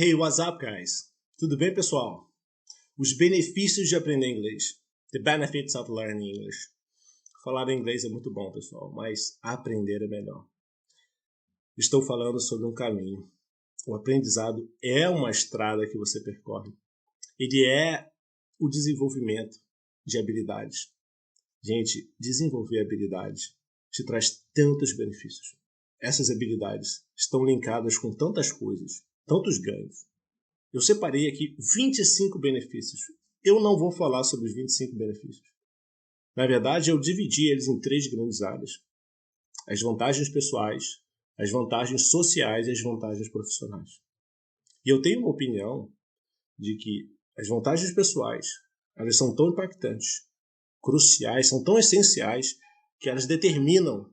Hey, what's up, guys? Tudo bem, pessoal? Os benefícios de aprender inglês. The benefits of learning English. Falar inglês é muito bom, pessoal, mas aprender é melhor. Estou falando sobre um caminho. O aprendizado é uma estrada que você percorre. Ele é o desenvolvimento de habilidades. Gente, desenvolver habilidades te traz tantos benefícios. Essas habilidades estão linkadas com tantas coisas, tantos ganhos. Eu separei aqui 25 benefícios. Eu não vou falar sobre os 25 benefícios. Na verdade, eu dividi eles em 3 grandes áreas. As vantagens pessoais, as vantagens sociais e as vantagens profissionais. E eu tenho uma opinião de que as vantagens pessoais, elas são tão impactantes, cruciais, são tão essenciais, que elas determinam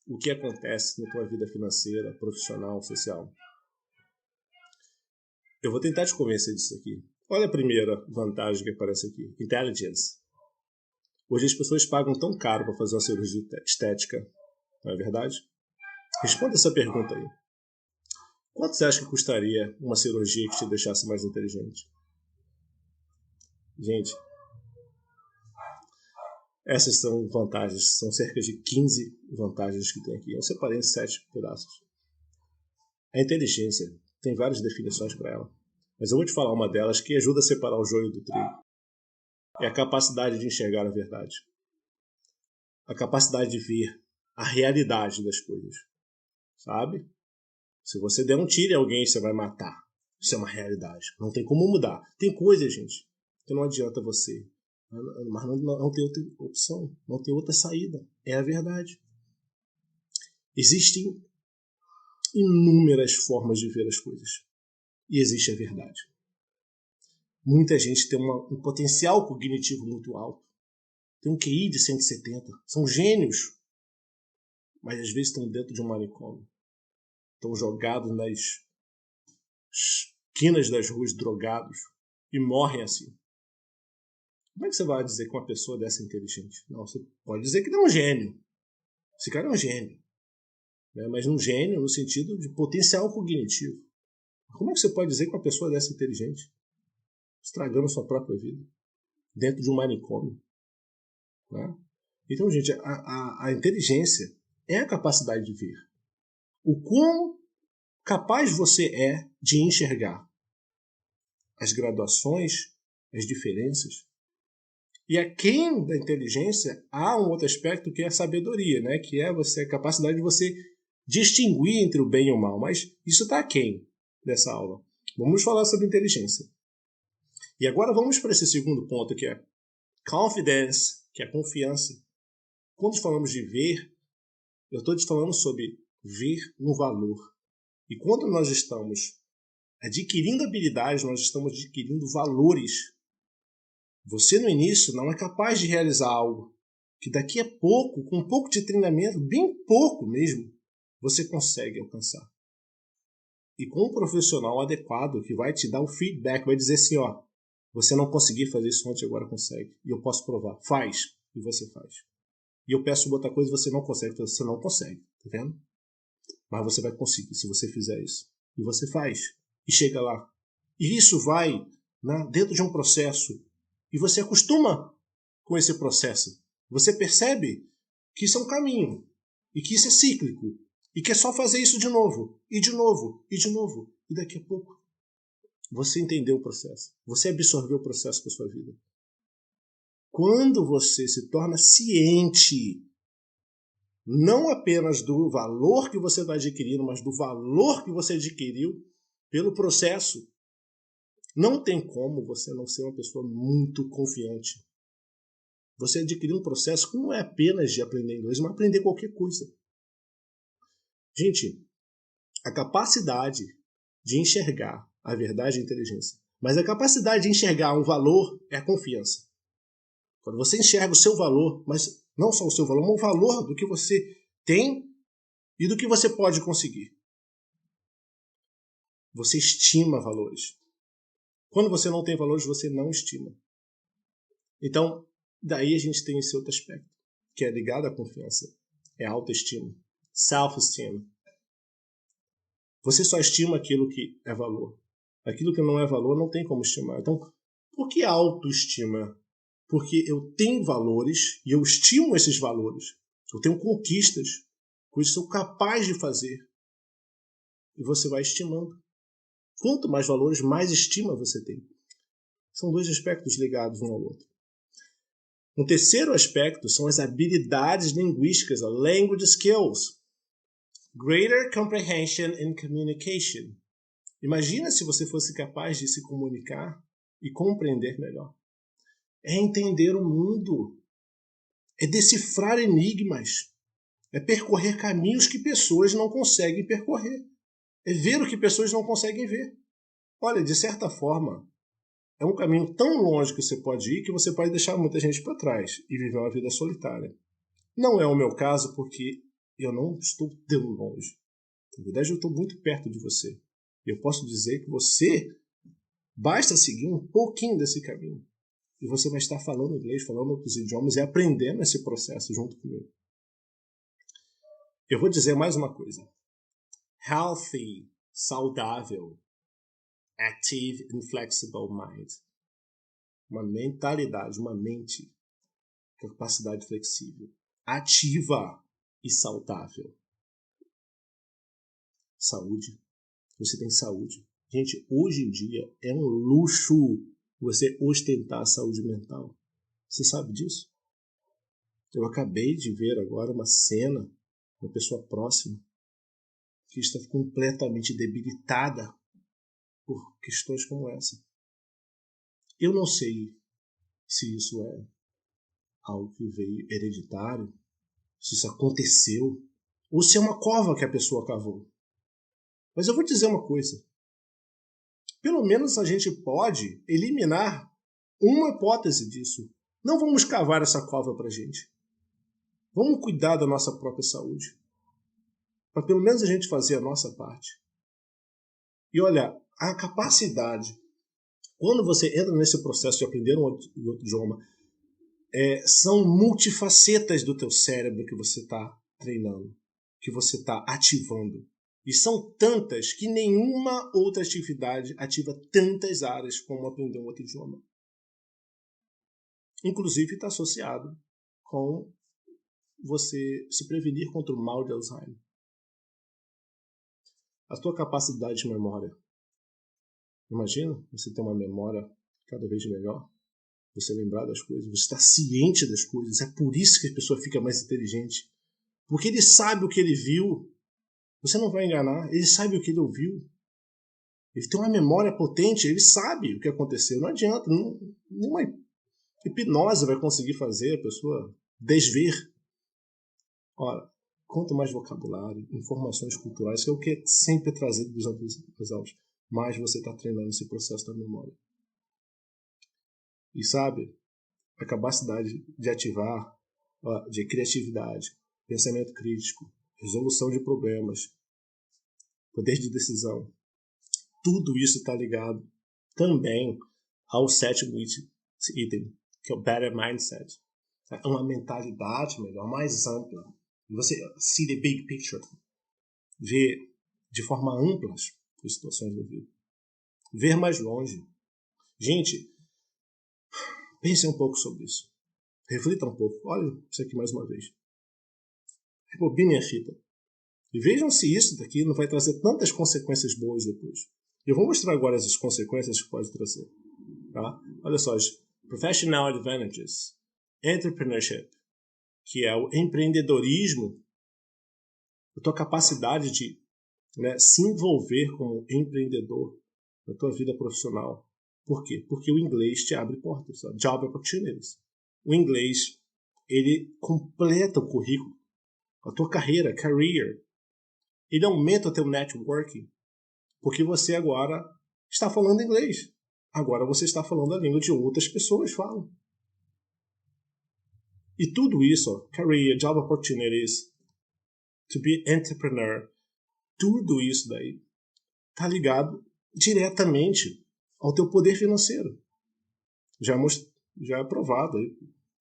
o que acontece na tua vida financeira, profissional, social. Eu vou tentar te convencer disso aqui. Olha a primeira vantagem que aparece aqui. Intelligence. Hoje as pessoas pagam tão caro para fazer uma cirurgia estética. Não é verdade? Responda essa pergunta aí. Quanto você acha que custaria uma cirurgia que te deixasse mais inteligente? Gente, essas são vantagens. São cerca de 15 vantagens que tem aqui. Eu separei em 7 pedaços. A inteligência tem várias definições para ela. Mas eu vou te falar uma delas que ajuda a separar o joio do trigo. É a capacidade de enxergar a verdade. A capacidade de ver a realidade das coisas. Sabe? Se você der um tiro em alguém, você vai matar. Isso é uma realidade. Não tem como mudar. Tem coisas, gente, que não adianta você. Mas não tem outra opção. Não tem outra saída. É a verdade. Existem inúmeras formas de ver as coisas. E existe a verdade. Muita gente tem um potencial cognitivo muito alto. Tem um QI de 170. São gênios. Mas às vezes estão dentro de um manicômio. Estão jogados nas esquinas das ruas, drogados. E morrem assim. Como é que você vai dizer que uma pessoa dessa é inteligente? Não, você pode dizer que ele é um gênio. Esse cara é um gênio. Mas um gênio no sentido de potencial cognitivo. Como é que você pode dizer que uma pessoa dessa é inteligente? Estragando sua própria vida. Dentro de um manicômio. Né? Então, gente, a inteligência é a capacidade de ver. O quão capaz você é de enxergar as graduações, as diferenças. E aquém da inteligência há um outro aspecto que é a sabedoria, né? Que é a capacidade de você distinguir entre o bem e o mal. Mas isso está aquém dessa aula. Vamos falar sobre inteligência. E agora vamos para esse segundo ponto, que é confidence, que é confiança. Quando falamos de ver, eu estou te falando sobre ver no valor. E quando nós estamos adquirindo habilidades, nós estamos adquirindo valores. Você no início não é capaz de realizar algo que daqui a pouco, com um pouco de treinamento, bem pouco mesmo, você consegue alcançar. E com um profissional adequado que vai te dar o feedback, vai dizer assim, ó, você não conseguiu fazer isso ontem, agora consegue. E eu posso provar. Faz. E você faz. E eu peço outra coisa, você não consegue. Você não consegue. Tá vendo? Mas você vai conseguir se você fizer isso. E você faz. E chega lá. E isso vai dentro de um processo. E você acostuma com esse processo. Você percebe que isso é um caminho. E que isso é cíclico. E que é só fazer isso de novo. E de novo. E de novo. E daqui a pouco você entendeu o processo. Você absorveu o processo para a sua vida. Quando você se torna ciente, não apenas do valor que você está adquirindo, mas do valor que você adquiriu pelo processo, não tem como você não ser uma pessoa muito confiante. Você adquirir um processo que não é apenas de aprender inglês, mas aprender qualquer coisa. Gente, a capacidade de enxergar a verdade e a inteligência, mas a capacidade de enxergar um valor é a confiança. Quando você enxerga o seu valor, mas não só o seu valor, mas o valor do que você tem e do que você pode conseguir. Você estima valores. Quando você não tem valores, você não estima. Então, daí a gente tem esse outro aspecto, que é ligado à confiança. É a autoestima. Self-esteem. Você só estima aquilo que é valor. Aquilo que não é valor não tem como estimar. Então, por que autoestima? Porque eu tenho valores e eu estimo esses valores. Eu tenho conquistas, coisas que sou capaz de fazer. E você vai estimando. Quanto mais valores, mais estima você tem. São dois aspectos ligados um ao outro. Um terceiro aspecto são as habilidades linguísticas, language skills. Greater comprehension and communication. Imagina se você fosse capaz de se comunicar e compreender melhor. É entender o mundo. É decifrar enigmas. É percorrer caminhos que pessoas não conseguem percorrer. É ver o que pessoas não conseguem ver. Olha, de certa forma, é um caminho tão longe que você pode ir que você pode deixar muita gente para trás e viver uma vida solitária. Não é o meu caso porque eu não estou tão longe. Na verdade, eu estou muito perto de você. Eu posso dizer que você basta seguir um pouquinho desse caminho. E você vai estar falando inglês, falando outros idiomas e aprendendo esse processo junto comigo. Eu vou dizer mais uma coisa. Healthy, saudável, active and flexible mind. Uma mentalidade, uma mente, capacidade flexível, ativa e saudável. Saúde. Você tem saúde. Gente, hoje em dia é um luxo você ostentar a saúde mental. Você sabe disso? Eu acabei de ver agora uma cena, uma pessoa próxima, que está completamente debilitada por questões como essa. Eu não sei se isso é algo que veio hereditário, se isso aconteceu, ou se é uma cova que a pessoa cavou. Mas eu vou dizer uma coisa. Pelo menos a gente pode eliminar uma hipótese disso. Não vamos cavar essa cova pra gente. Vamos cuidar da nossa própria saúde. Para pelo menos a gente fazer a nossa parte. E olha, a capacidade, quando você entra nesse processo de aprender um outro idioma, são multifacetas do teu cérebro que você está treinando, que você está ativando. E são tantas que nenhuma outra atividade ativa tantas áreas como aprender um outro idioma. Inclusive está associado com você se prevenir contra o mal de Alzheimer. A tua capacidade de memória. Imagina você ter uma memória cada vez melhor. Você lembrar das coisas. Você está ciente das coisas. É por isso que a pessoa fica mais inteligente. Porque ele sabe o que ele viu. Você não vai enganar. Ele sabe o que ele ouviu. Ele tem uma memória potente. Ele sabe o que aconteceu. Não adianta. Nenhuma hipnose vai conseguir fazer a pessoa desver. Ora, quanto mais vocabulário, informações culturais, que é o que é sempre trazido dos aulas, mais você está treinando esse processo da memória. E sabe, a capacidade de ativar, de criatividade, pensamento crítico, resolução de problemas, poder de decisão, tudo isso está ligado também ao sétimo item, que é o Better Mindset. É uma mentalidade melhor, mais ampla. Você see the big picture, ver de forma ampla as situações da vida, ver mais longe. Gente, pensem um pouco sobre isso. Reflita um pouco. Olha isso aqui mais uma vez. Rebobinem a fita. E vejam se isso daqui não vai trazer tantas consequências boas depois. Eu vou mostrar agora as consequências que pode trazer. Tá? Olha só, as Professional Advantages, Entrepreneurship, que é o empreendedorismo, a tua capacidade de se envolver como empreendedor na tua vida profissional. Por quê? Porque o inglês te abre portas, job opportunities. O inglês, ele completa o currículo, a tua carreira, career. Ele aumenta o teu networking, porque você agora está falando inglês. Agora você está falando a língua de outras pessoas falam. E tudo isso, career, job opportunities, to be entrepreneur, tudo isso daí está ligado diretamente ao teu poder financeiro. Já é provado,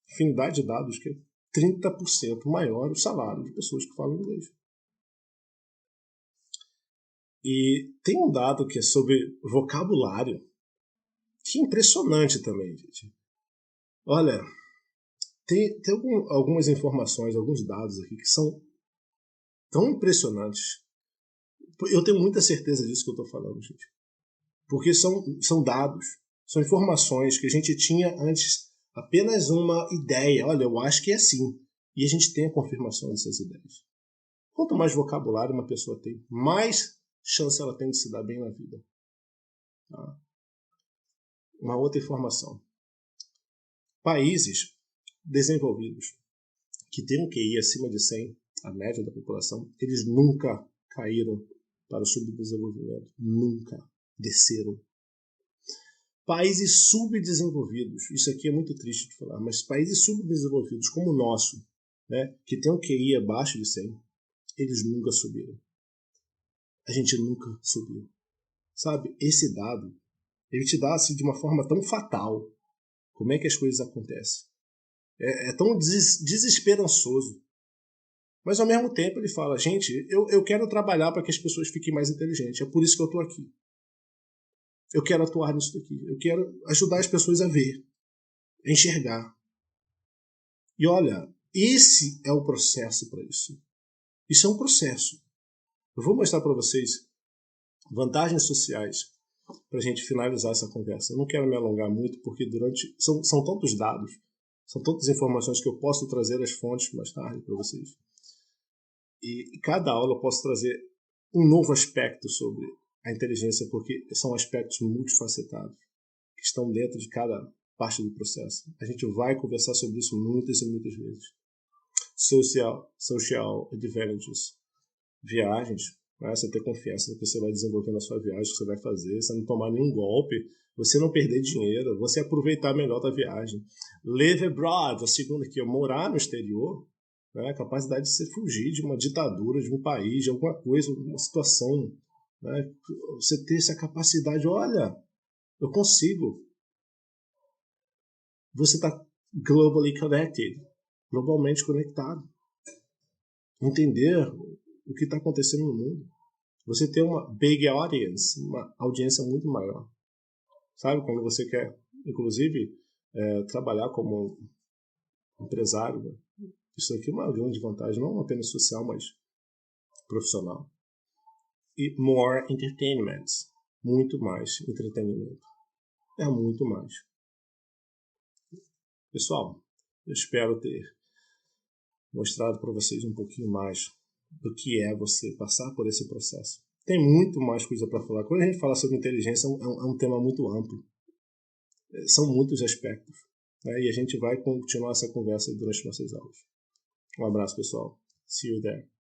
afinidade de dados, que é 30% maior o salário de pessoas que falam inglês. E tem um dado que é sobre vocabulário, que é impressionante também, gente. Olha, tem algumas informações, alguns dados aqui que são tão impressionantes. Eu tenho muita certeza disso que eu estou falando, gente. Porque são dados, são informações que a gente tinha antes apenas uma ideia. Olha, eu acho que é assim. E a gente tem a confirmação dessas ideias. Quanto mais vocabulário uma pessoa tem, mais chance ela tem de se dar bem na vida. Tá? Uma outra informação. Países desenvolvidos que têm um QI acima de 100, a média da população, eles nunca caíram para o subdesenvolvimento. Nunca desceram. Países subdesenvolvidos, isso aqui é muito triste de falar, mas países subdesenvolvidos como o nosso, né, que tem um QI abaixo de 100, eles nunca subiram. A gente nunca subiu. Sabe, esse dado, ele te dá assim, de uma forma tão fatal como é que as coisas acontecem. É tão desesperançoso. Mas ao mesmo tempo ele fala, gente, eu quero trabalhar para que as pessoas fiquem mais inteligentes, é por isso que eu estou aqui. Eu quero atuar nisso daqui. Eu quero ajudar as pessoas a ver, a enxergar. E olha, esse é o processo para isso. Isso é um processo. Eu vou mostrar para vocês vantagens sociais para a gente finalizar essa conversa. Eu não quero me alongar muito, porque são tantos dados, são tantas informações que eu posso trazer as fontes mais tarde para vocês. E cada aula eu posso trazer um novo aspecto sobre a inteligência, porque são aspectos multifacetados que estão dentro de cada parte do processo. A gente vai conversar sobre isso muitas e muitas vezes. Social advantages. Viagens. Né? Você ter confiança no que você vai desenvolver na sua viagem, que você vai fazer, você não tomar nenhum golpe, você não perder dinheiro, você aproveitar melhor da viagem. Live abroad, a segunda aqui, morar no exterior, né? A capacidade de você fugir de uma ditadura, de um país, de alguma coisa, uma situação. Né? Você ter essa capacidade, olha, eu consigo. Você está globally connected, globalmente conectado. Entender o que está acontecendo no mundo. Você tem uma big audience, uma audiência muito maior. Sabe, quando você quer, inclusive, trabalhar como empresário, né? Isso aqui é uma grande vantagem, não apenas social, mas profissional. E more entertainment, muito mais entretenimento. É muito mais. Pessoal, eu espero ter mostrado para vocês um pouquinho mais do que é você passar por esse processo. Tem muito mais coisa para falar. Quando a gente fala sobre inteligência, é um tema muito amplo. São muitos aspectos. Né? E a gente vai continuar essa conversa durante nossas aulas. Um abraço, pessoal. See you there.